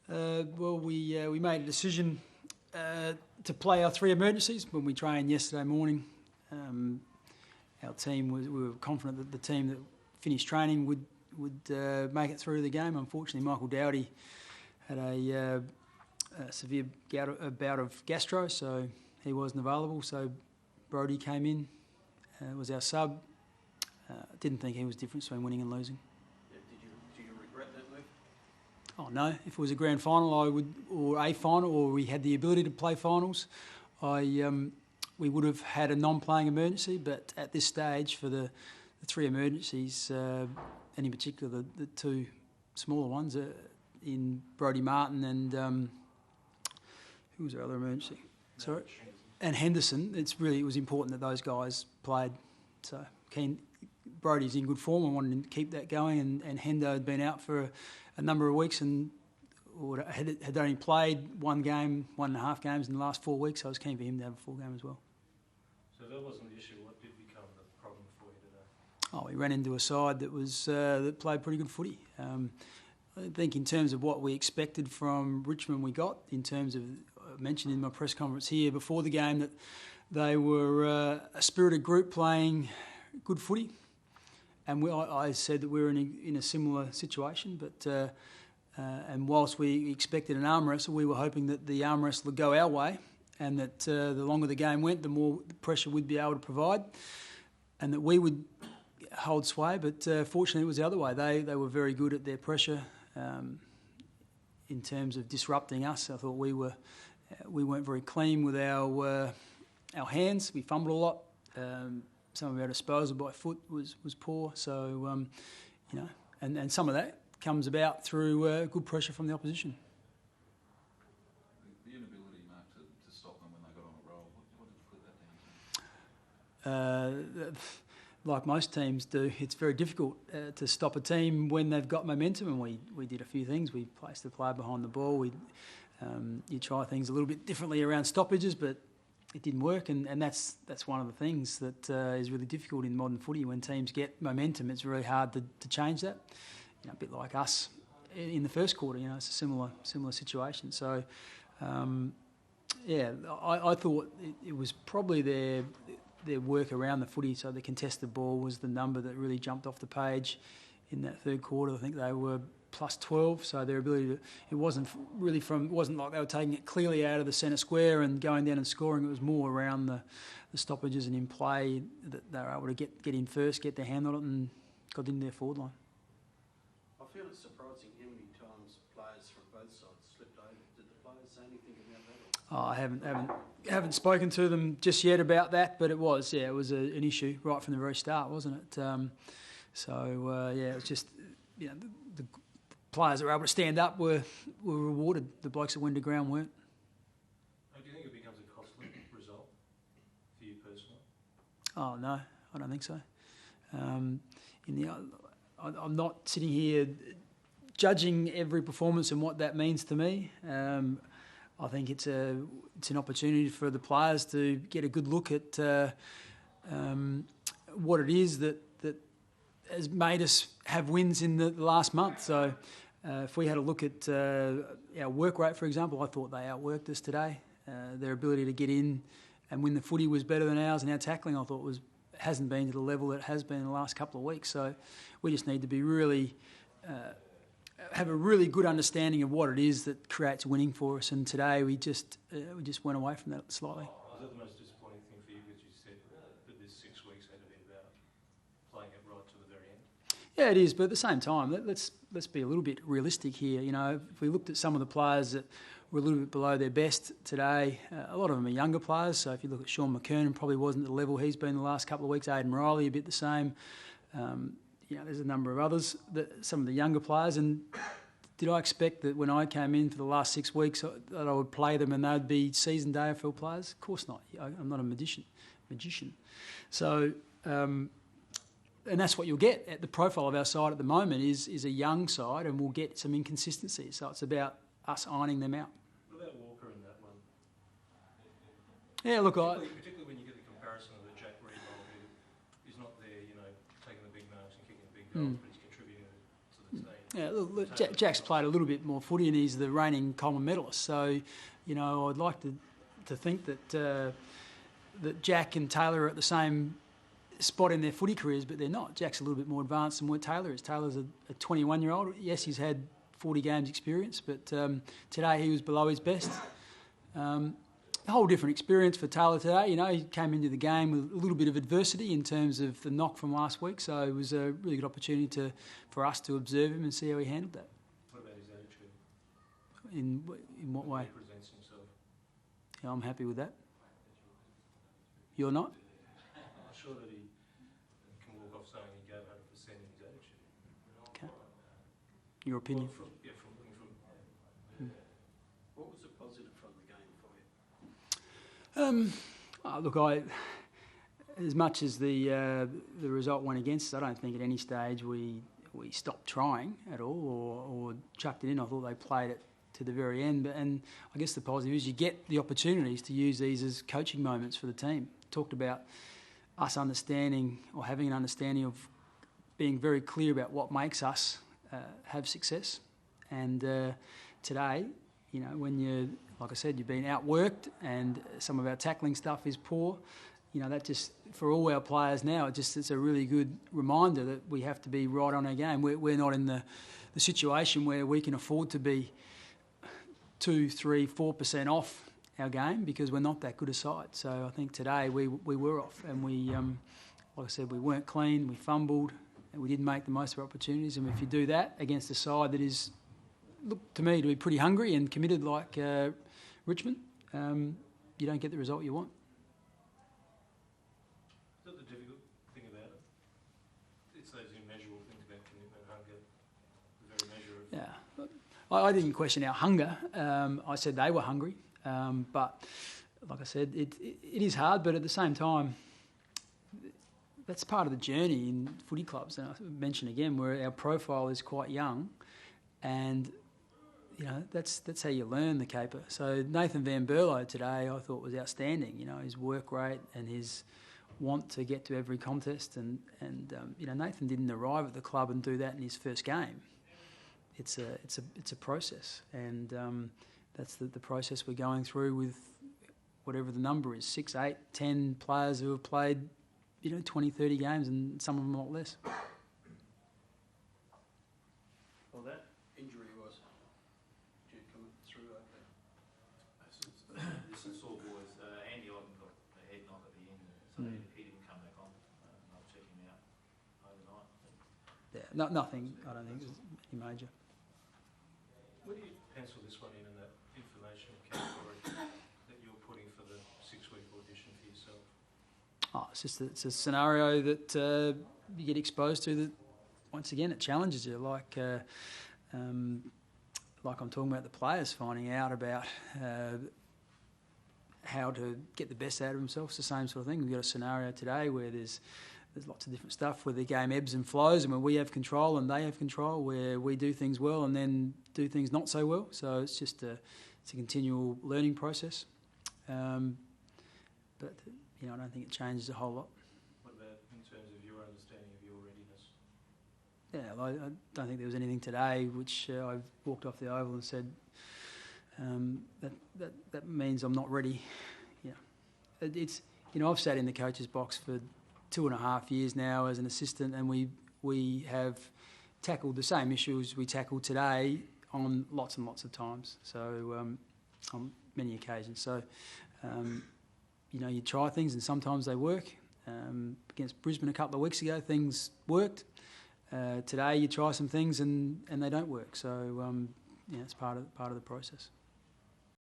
Well, we made a decision to play our 3 emergencies when we trained yesterday morning. Our team we were confident that the team that finished training would make it through the game. Unfortunately, Michael Dowdy had a severe bout of gastro, so he wasn't available. So Brodie came in, was our sub. Didn't think he was different between winning and losing. Do you regret that move? Oh no! If it was a grand final, I would, or a final, or we had the ability to play finals, we would have had a non-playing emergency. But at this stage, for the 3 emergencies, and in particular the 2 smaller ones, in Brodie Martin and who was our other emergency? Sorry, and Henderson. It was important that those guys played. So Brodie's in good form. I wanted him to keep that going, and Hendo had been out for a number of weeks and had only played 1 game, 1.5 games in the last 4 weeks. So I was keen for him to have a full game as well. So that wasn't the issue. What did become the problem for you today? Oh, we ran into a side that that played pretty good footy. I think in terms of what we expected from Richmond, we got in terms of, I mentioned in my press conference here before the game that they were a spirited group playing good footy, and I said that we were in a similar situation. But and whilst we expected an arm wrestle, we were hoping that the arm wrestle would go our way, and that the longer the game went, the more pressure we'd be able to provide, and that we would hold sway. But fortunately, it was the other way. They were very good at their pressure in terms of disrupting us. I thought we weren't very clean with our hands. We fumbled a lot. Some of our disposal by foot was poor. So and some of that comes about through good pressure from the opposition. The inability, Mark, to stop them when they got on a roll. What did you put that down to? Like most teams do, it's very difficult to stop a team when they've got momentum, and we did a few things. We placed the player behind the ball. You try things a little bit differently around stoppages, but it didn't work, and that's one of the things that is really difficult in modern footy. When teams get momentum, it's really hard to change that. A bit like us in the first quarter, it's a similar situation. So, I thought it was probably their work around the footy. So the contested ball was the number that really jumped off the page in that third quarter. I think they were plus 12. So their ability it wasn't like they were taking it clearly out of the centre square and going down and scoring. It was more around the stoppages and in play that they were able to get in first, get their hand on it, and got into their forward line. I feel it's surprising how many times players from both sides slipped over. Did the players say anything about that? I haven't spoken to them just yet about that, but it was an issue right from the very start, wasn't it? It was just the players that were able to stand up were rewarded. The blokes that went to ground weren't. Do you think it becomes a costly result for you personally? Oh no, I don't think so. I'm not sitting here judging every performance and what that means to me. I think it's an opportunity for the players to get a good look at what it is that has made us have wins in the last month. So if we had a look at our work rate, for example, I thought they outworked us today. Their ability to get in and win the footy was better than ours, and our tackling I thought hasn't been to the level it has been in the last couple of weeks. So we just need to be really have a really good understanding of what it is that creates winning for us. And today we just went away from that slightly. Was that the most disappointing thing for you, because you said that this 6 weeks had to be about playing it right to the very end? Yeah, it is. But at the same time, let's be a little bit realistic here. If we looked at some of the players that were a little bit below their best today, a lot of them are younger players. So if you look at Sean McKernan, probably wasn't at the level he's been the last couple of weeks. Aidan Riley, a bit the same. There's a number of others, some of the younger players. And did I expect that when I came in for the last 6 weeks that I would play them and they'd be seasoned AFL players? Of course not. I'm not a magician. So, and that's what you'll get. At the profile of our side at the moment is a young side, and we'll get some inconsistency. So it's about us ironing them out. What about Walker in that one? Yeah, look, particularly when you get the comparison of the Jack Reed role, who is not there, taking the big marks and kicking the big goals, but he's contributing to the team. Yeah, look, Jack's played a little bit more footy, and he's the reigning Coleman medalist. So, you know, I'd like to think that that Jack and Taylor are at the same spot in their footy careers, but they're not. Jack's a little bit more advanced than what Taylor is. Taylor's a 21-year-old. Yes, he's had 40 games experience, but today he was below his best. A whole different experience for Taylor today. You know, he came into the game with a little bit of adversity in terms of the knock from last week, so it was a really good opportunity for us to observe him and see how he handled that. What about his attitude? In what way? He presents himself. Yeah, I'm happy with that. You're not? I'm not sure that he can walk off saying he gave 100% in his attitude. Okay. Your opinion? Well, from looking from... What was the positive from the game for you? Look, as much as the result went against us, I don't think at any stage we stopped trying at all or chucked it in. I thought they played it to the very end. And I guess the positive is you get the opportunities to use these as coaching moments for the team. Talked about us understanding or having an understanding of being very clear about what makes us have success. And today, you know, when you, like I said, you've been outworked and some of our tackling stuff is poor, you know, that just, for all our players now, it's a really good reminder that we have to be right on our game. We're not in the situation where we can afford to be 2, 3, 4% off our game because we're not that good a side. So I think today we were off and we, like I said, we weren't clean, we fumbled and we didn't make the most of our opportunities. And if you do that against a side that is, look to me to be pretty hungry and committed like Richmond, you don't get the result you want. Is that the difficult thing about it? It's those immeasurable things about commitment, hunger, the very measure of... Yeah, I didn't question our hunger. I said they were hungry. But like I said, it is hard, but at the same time, that's part of the journey in footy clubs. And I mentioned again, where our profile is quite young, and you know that's how you learn the caper. So Nathan Van Berlo today, I thought was outstanding. You know, his work rate and his want to get to every contest, and you know Nathan didn't arrive at the club and do that in his first game. It's a process, and that's the process we're going through with whatever the number is, 6, 8, 10 players who have played, you know, 20, 30 games and some of them a lot less. Well, that injury was due coming through over there. This is all boys. Andy Ogden got a head knock at the end, so he didn't come back on. I'll check him out overnight. Yeah, nothing, I don't think, any major. Where do you pencil this one in that information category that you're putting for the 6-week audition for yourself? Oh, it's a scenario that you get exposed to that, once again, it challenges you. Like I'm talking about the players finding out about how to get the best out of themselves. It's the same sort of thing. We've got a scenario today where there's lots of different stuff where the game ebbs and flows, and where we have control and they have control, where we do things well and then do things not so well. So it's just a continual learning process. But you know, I don't think it changes a whole lot. What about in terms of your understanding of your readiness? Yeah, I don't think there was anything today which I walked off the oval and said that means I'm not ready. Yeah, it's, you know, I've sat in the coach's box for 2.5 years now as an assistant, and we have tackled the same issues we tackled today on lots and lots of times. So on many occasions. So you know, you try things and sometimes they work. Against Brisbane a couple of weeks ago, things worked. Today you try some things and they don't work. So yeah, it's part of the process.